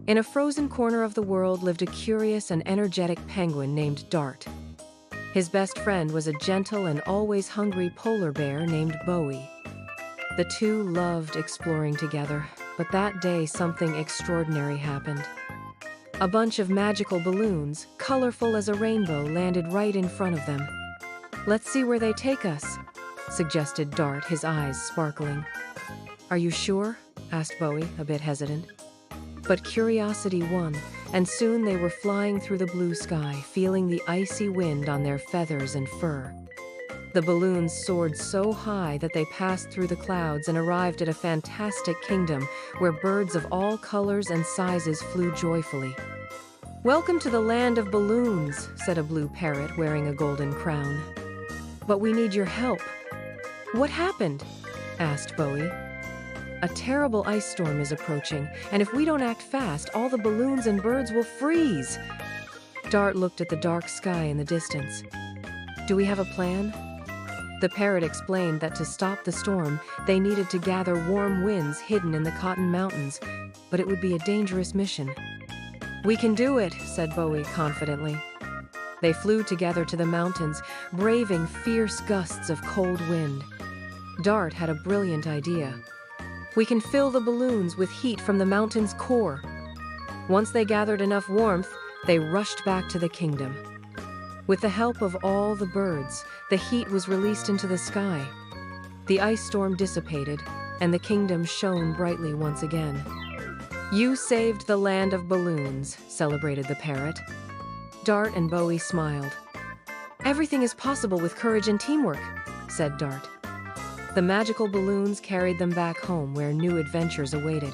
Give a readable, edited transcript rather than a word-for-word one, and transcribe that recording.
In a frozen corner of the world lived a curious and energetic penguin named Dart. His best friend was a gentle and always hungry polar bear named Bowie. The two loved exploring together, but that day something extraordinary happened. A bunch of magical balloons, colorful as a rainbow, landed right in front of them. "Let's see where they take us," suggested Dart, his eyes sparkling. "Are you sure?" asked Bowie, a bit hesitant. But curiosity won, and soon they were flying through the blue sky, feeling the icy wind on their feathers and fur. The balloons soared so high that they passed through the clouds and arrived at a fantastic kingdom where birds of all colors and sizes flew joyfully. "Welcome to the land of balloons," said a blue parrot wearing a golden crown. "But we need your help." "What happened?" asked Bowie. "A terrible ice storm is approaching, and if we don't act fast, all the balloons and birds will freeze." Dart looked at the dark sky in the distance. "Do we have a plan?" The parrot explained that to stop the storm, they needed to gather warm winds hidden in the Cotton Mountains, but it would be a dangerous mission. "We can do it," said Bowie confidently. They flew together to the mountains, braving fierce gusts of cold wind. Dart had a brilliant idea. "We can fill the balloons with heat from the mountain's core." Once they gathered enough warmth, they rushed back to the kingdom. With the help of all the birds, the heat was released into the sky. The ice storm dissipated, and the kingdom shone brightly once again. "You saved the land of balloons," celebrated the parrot. Dart and Bowie smiled. "Everything is possible with courage and teamwork," said Dart. The magical balloons carried them back home where new adventures awaited.